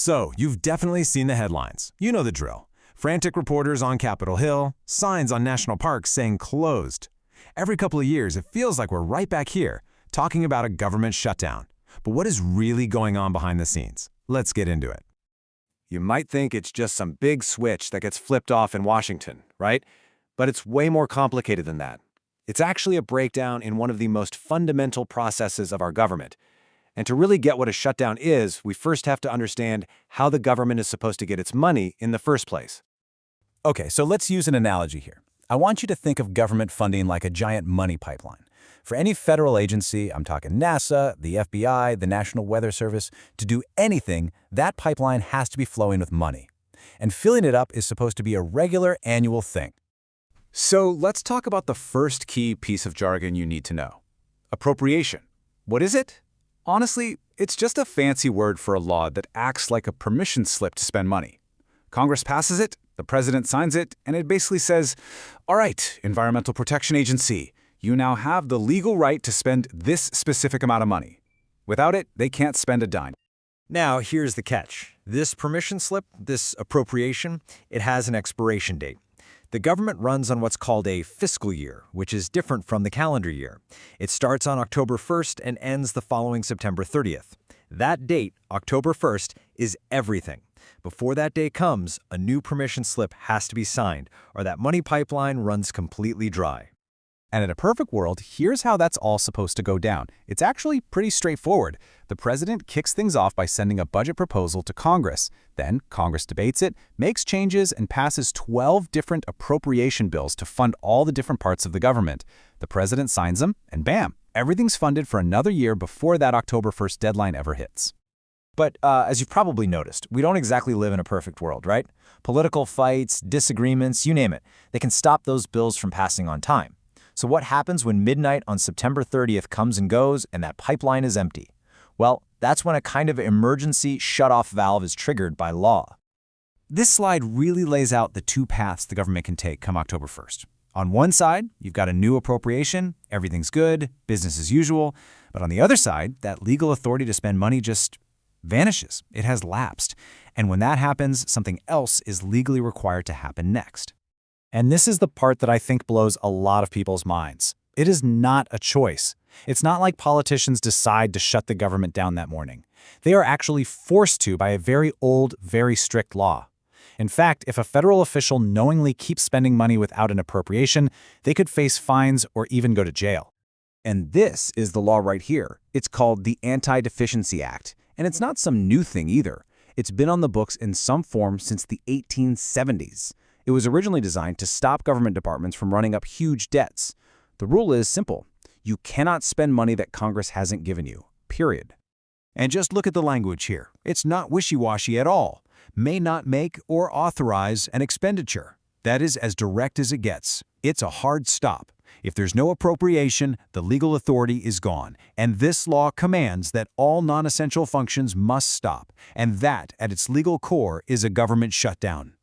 So, you've definitely seen the headlines. You know the drill. Frantic reporters on Capitol Hill, signs on national parks saying closed. Every couple of years, it feels like we're right back here, talking about a government shutdown. But what is really going on behind the scenes? Let's get into it. You might think it's just some big switch that gets flipped off in Washington, right? But it's way more complicated than that. It's actually a breakdown in one of the most fundamental processes of our government. And to really get what a shutdown is, we first have to understand how the government is supposed to get its money in the first place. Okay, so let's use an analogy here. I want you to think of government funding like a giant money pipeline. For any federal agency, I'm talking NASA, the FBI, the National Weather Service, to do anything, that pipeline has to be flowing with money. And filling it up is supposed to be a regular annual thing. So let's talk about the first key piece of jargon you need to know. Appropriation. What is it? Honestly, it's just a fancy word for a law that acts like a permission slip to spend money. Congress passes it, the president signs it, and it basically says, all right, Environmental Protection Agency, you now have the legal right to spend this specific amount of money. Without it, they can't spend a dime. Now, here's the catch. This permission slip, this appropriation, it has an expiration date. The government runs on what's called a fiscal year, which is different from the calendar year. It starts on October 1st and ends the following September 30th. That date, October 1st, is everything. Before that day comes, a new permission slip has to be signed, or that money pipeline runs completely dry. And in a perfect world, here's how that's all supposed to go down. It's actually pretty straightforward. The president kicks things off by sending a budget proposal to Congress. Then Congress debates it, makes changes, and passes 12 different appropriation bills to fund all the different parts of the government. The president signs them, and bam, everything's funded for another year before that October 1st deadline ever hits. But as you've probably noticed, we don't exactly live in a perfect world, right? Political fights, disagreements, you name it. They can stop those bills from passing on time. So what happens when midnight on September 30th comes and goes and that pipeline is empty? Well, that's when a kind of emergency shut-off valve is triggered by law. This slide really lays out the two paths the government can take come October 1st. On one side, you've got a new appropriation, everything's good, business as usual. But on the other side, that legal authority to spend money just vanishes. It has lapsed. And when that happens, something else is legally required to happen next. And this is the part that I think blows a lot of people's minds. It is not a choice. It's not like politicians decide to shut the government down that morning. They are actually forced to by a very old, very strict law. In fact, if a federal official knowingly keeps spending money without an appropriation, they could face fines or even go to jail. And this is the law right here. It's called the Anti-Deficiency Act. And it's not some new thing either. It's been on the books in some form since the 1870s. It was originally designed to stop government departments from running up huge debts. The rule is simple. You cannot spend money that Congress hasn't given you, period. And just look at the language here. It's not wishy-washy at all. May not make or authorize an expenditure. That is as direct as it gets. It's a hard stop. If there's no appropriation, the legal authority is gone. And this law commands that all non-essential functions must stop. And that, at its legal core, is a government shutdown.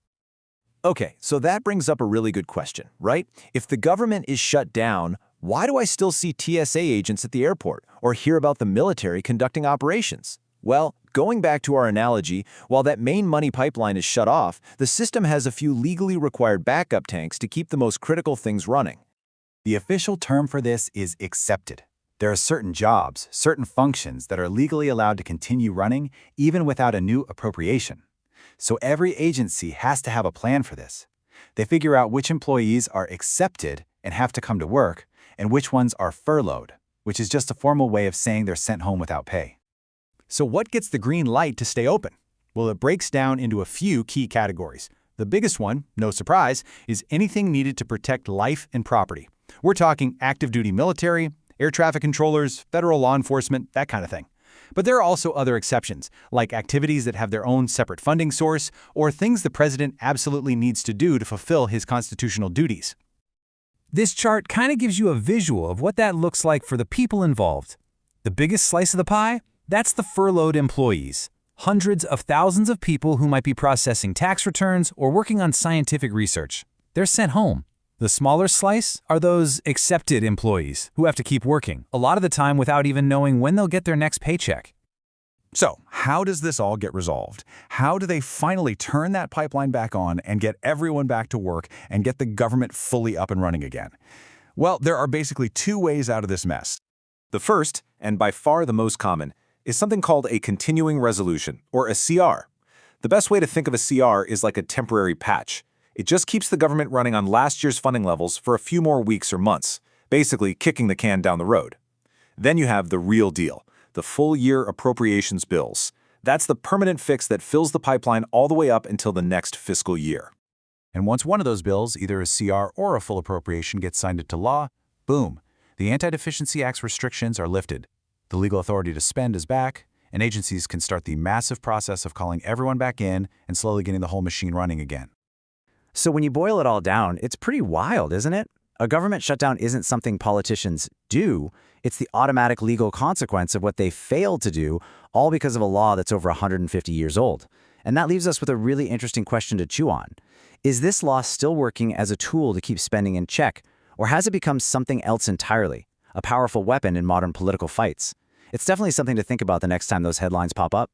Okay, so that brings up a really good question, right? If the government is shut down, why do I still see TSA agents at the airport or hear about the military conducting operations? Well, going back to our analogy, while that main money pipeline is shut off, the system has a few legally required backup tanks to keep the most critical things running. The official term for this is accepted. There are certain jobs, certain functions that are legally allowed to continue running even without a new appropriation. So every agency has to have a plan for this. They figure out which employees are accepted and have to come to work, and which ones are furloughed, which is just a formal way of saying they're sent home without pay. So what gets the green light to stay open? Well, it breaks down into a few key categories. The biggest one, no surprise, is anything needed to protect life and property. We're talking active duty military, air traffic controllers, federal law enforcement, that kind of thing. But there are also other exceptions, like activities that have their own separate funding source, or things the president absolutely needs to do to fulfill his constitutional duties. This chart kind of gives you a visual of what that looks like for the people involved. The biggest slice of the pie? That's the furloughed employees. Hundreds of thousands of people who might be processing tax returns or working on scientific research. They're sent home. The smaller slice are those accepted employees who have to keep working, a lot of the time without even knowing when they'll get their next paycheck. So, how does this all get resolved? How do they finally turn that pipeline back on and get everyone back to work and get the government fully up and running again? Well, there are basically two ways out of this mess. The first, and by far the most common, is something called a continuing resolution, or a CR. The best way to think of a CR is like a temporary patch. It just keeps the government running on last year's funding levels for a few more weeks or months, basically kicking the can down the road. Then you have the real deal, the full-year appropriations bills. That's the permanent fix that fills the pipeline all the way up until the next fiscal year. And once one of those bills, either a CR or a full appropriation, gets signed into law, boom, the Anti-Deficiency Act's restrictions are lifted. The legal authority to spend is back, and agencies can start the massive process of calling everyone back in and slowly getting the whole machine running again. So when you boil it all down, it's pretty wild, isn't it? A government shutdown isn't something politicians do. It's the automatic legal consequence of what they failed to do, all because of a law that's over 150 years old. And that leaves us with a really interesting question to chew on. Is this law still working as a tool to keep spending in check, or has it become something else entirely, a powerful weapon in modern political fights? It's definitely something to think about the next time those headlines pop up.